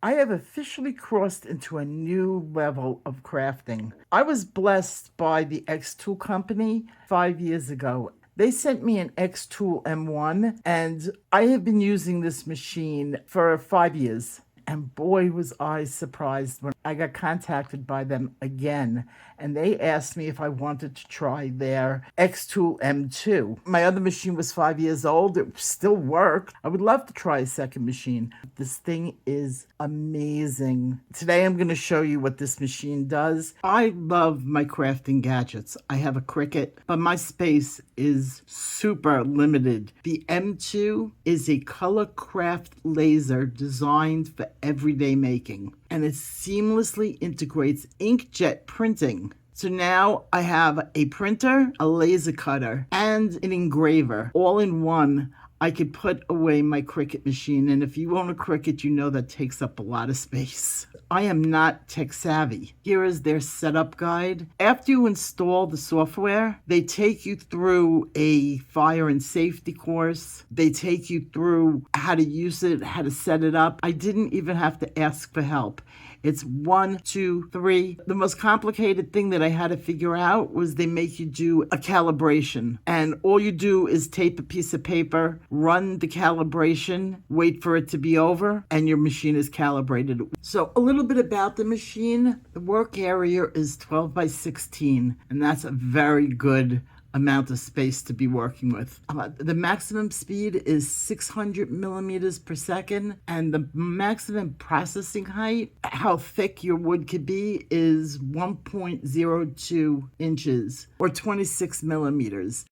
I have officially crossed into a new level of crafting. I was blessed by the XTool company 5 years ago. They sent me an XTool M1, and I have been using this machine for 5 years. And boy, was I surprised when I got contacted by them again. And they asked me if I wanted to try their XTool M2. My other machine was 5 years old. It still worked. I would love to try a second machine. This thing is amazing. Today I'm going to show you what this machine does. I love my crafting gadgets. I have a Cricut, but my space is super limited. The M2 is a color craft laser designed for everyday making, and it seamlessly integrates inkjet printing. So now I have a printer, a laser cutter, and an engraver all in one. I could put away my Cricut machine, and if you own a Cricut, you know that takes up a lot of space. I am not tech savvy. Here is their setup guide. After you install the software, they take you through a fire and safety course. They take you through how to use it, how to set it up. I didn't even have to ask for help. It's 1, 2, 3. The most complicated thing that I had to figure out was they make you do a calibration. And all you do is tape a piece of paper, run the calibration, wait for it to be over, and your machine is calibrated. So a little bit about the machine. The work area is 12 by 16, and that's a very good amount of space to be working with. The maximum speed is 600 millimeters per second, and the maximum processing height, how thick your wood could be, is 1.02 inches or 26 millimeters.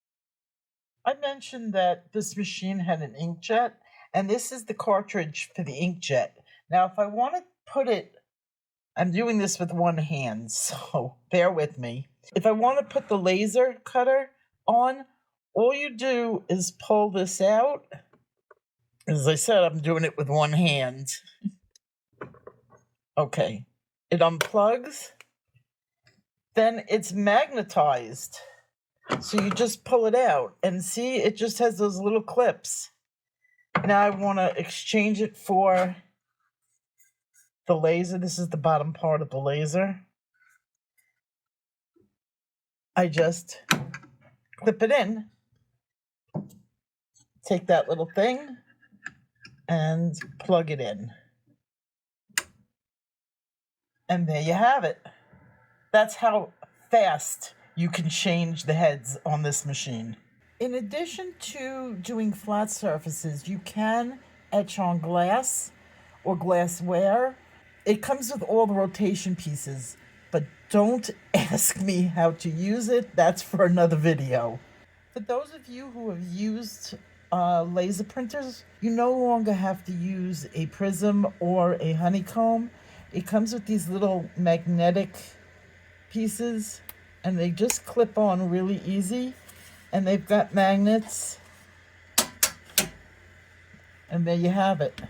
I mentioned that this machine had an inkjet, and this is the cartridge for the inkjet. Now, if I want to put it, I'm doing this with one hand, so bear with me. If I want to put the laser cutter on, all you do is pull this out. As I said, I'm doing it with one hand. Okay, it unplugs. Then it's magnetized. So you just pull it out, and see, it just has those little clips. Now I want to exchange it for the laser. This is the bottom part of the laser. I just clip it in, take that little thing, and plug it in. And there you have it. That's how fast you can change the heads on this machine. In addition to doing flat surfaces, you can etch on glass or glassware. It comes with all the rotation pieces, but don't ask me how to use it. That's for another video. For those of you who have used laser printers, you no longer have to use a prism or a honeycomb. It comes with these little magnetic pieces, and they just clip on really easy, and they've got magnets, and there you have it.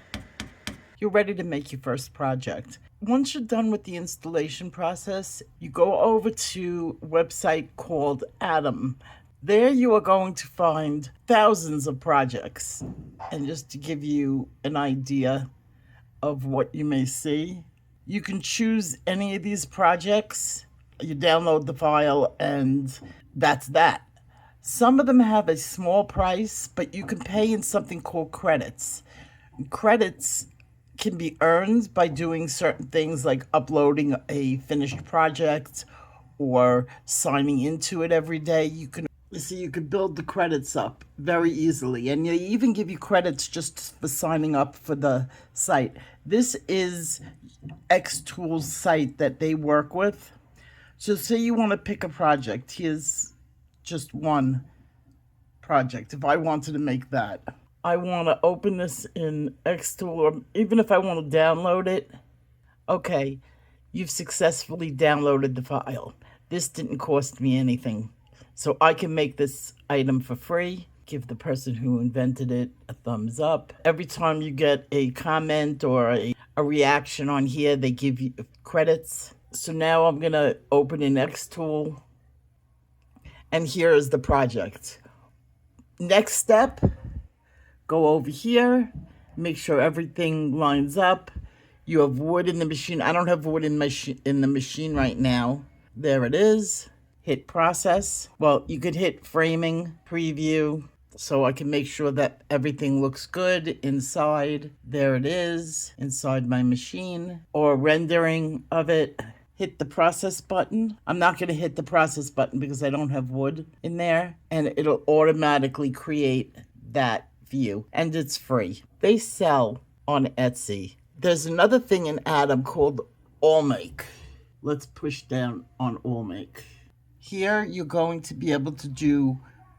You're ready to make your first project. Once you're done with the installation process, you go over to a website called Atom. There you are going to find thousands of projects. And just to give you an idea of what you may see, you can choose any of these projects. You download the file, and that's that. Some of them have a small price, but you can pay in something called credits. Credits can be earned by doing certain things like uploading a finished project or signing into it every day. You can build the credits up very easily, and they even give you credits just for signing up for the site. This is XTool's site that they work with. So say you want to pick a project. Here's just one project. If I wanted to make that, I want to open this in XTool, or even if I want to download it. Okay, you've successfully downloaded the file. This didn't cost me anything. So I can make this item for free, give the person who invented it a thumbs up. Every time you get a comment or a reaction on here, they give you credits. So now I'm going to open in XTool, and here is the project. Next step, go over here, make sure everything lines up. You have wood in the machine. I don't have wood in the machine right now. There it is. Hit process. Well, you could hit framing, preview, so I can make sure that everything looks good inside. There it is, inside my machine. Or rendering of it. Hit the process button. I'm not going to hit the process button because I don't have wood in there, and it'll automatically create that view, and it's free. They sell on Etsy. There's another thing in Atom called Allmake. Let's push down on Allmake. Here you're going to be able to do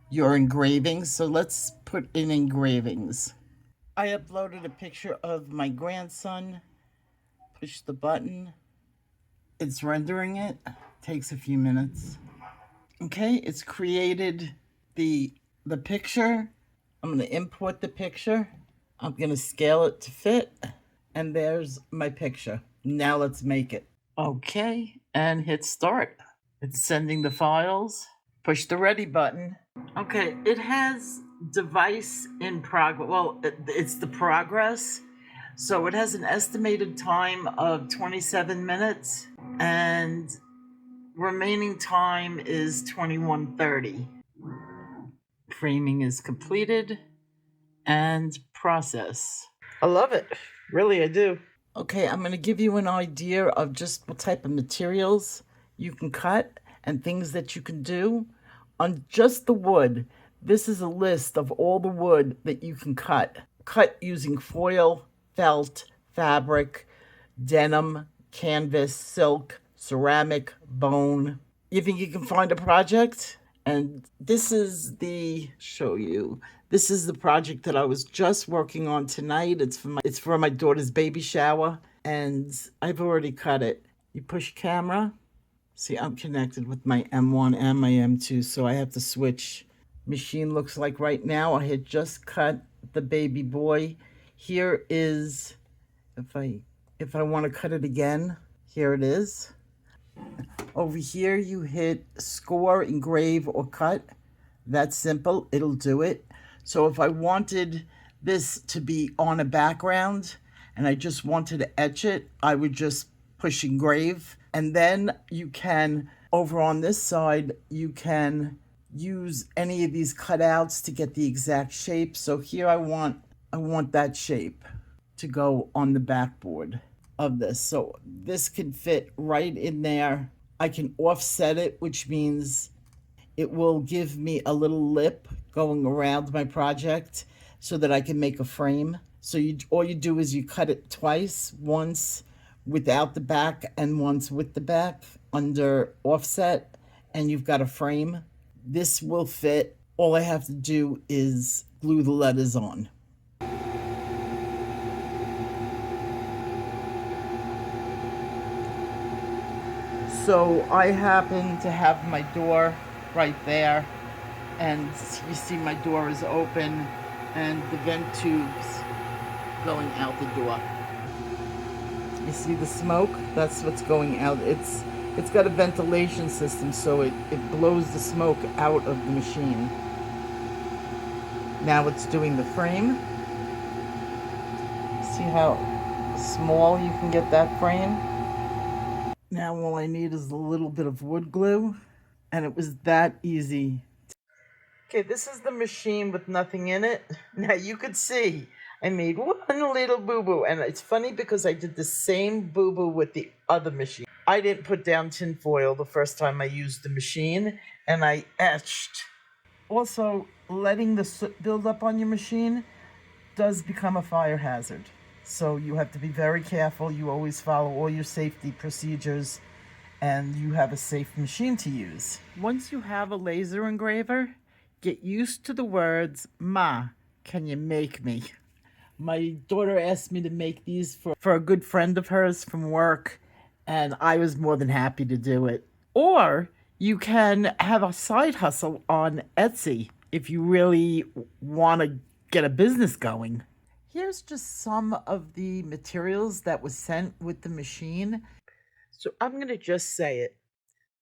your engravings. So let's put in engravings. I uploaded a picture of my grandson. Push the button. It's rendering it. Takes a few minutes. Okay, it's created the picture. I'm going to import the picture. I'm going to scale it to fit. And there's my picture. Now let's make it. Okay, and hit start. It's sending the files. Push the ready button. Okay, it has device in progress. Well, it's the progress. So it has an estimated time of 27 minutes and remaining time is 21:30. Framing is completed and process. I love it. Really, I do. Okay, I'm going to give you an idea of just what type of materials you can cut and things that you can do. On just the wood, this is a list of all the wood that you can cut. Cut using foil, felt, fabric, denim, canvas, silk, ceramic, bone. You think you can find a project? And this is show you. This is the project that I was just working on tonight. It's for my daughter's baby shower, and I've already cut it. You push camera. See, I'm connected with my M1 and my M2, so I have to switch. Machine looks like right now I had just cut the baby boy. Here is, if I want to cut it again, here it is. Over here you hit score, engrave, or cut. That's simple, it'll do it. So if I wanted this to be on a background and I just wanted to etch it, I would just push engrave. And then you can, over on this side, you can use any of these cutouts to get the exact shape. So here I want that shape to go on the backboard of this. So this can fit right in there. I can offset it, which means it will give me a little lip going around my project so that I can make a frame. So all you do is you cut it twice, once without the back and once with the back under offset, and you've got a frame. This will fit. All I have to do is glue the letters on. So I happen to have my door right there, and you see my door is open and the vent tubes going out the door. You see the smoke? That's what's going out. It's got a ventilation system, so it blows the smoke out of the machine. Now it's doing the frame. See how small you can get that frame? Now all I need is a little bit of wood glue, and it was that easy. Okay, this is the machine with nothing in it. Now you could see I made one little boo-boo, and it's funny because I did the same boo-boo with the other machine. I didn't put down tin foil the first time I used the machine, and I etched. Also, letting the soot build up on your machine does become a fire hazard. So you have to be very careful. You always follow all your safety procedures, and you have a safe machine to use. Once you have a laser engraver, get used to the words, "Ma, can you make me?" My daughter asked me to make these for a good friend of hers from work, and I was more than happy to do it. Or you can have a side hustle on Etsy if you really want to get a business going. Here's just some of the materials that was sent with the machine. So I'm going to just say it.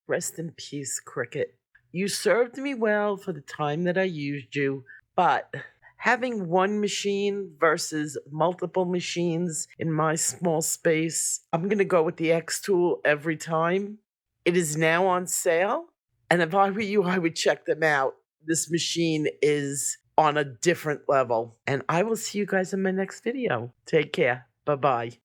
Rest in peace, Cricket. You served me well for the time that I used you, but Having one machine versus multiple machines in my small space, I'm going to go with the XTool every time. It is now on sale, and if I were you, I would check them out. This machine is on a different level, and I will see you guys in my next video. Take care. Bye-bye.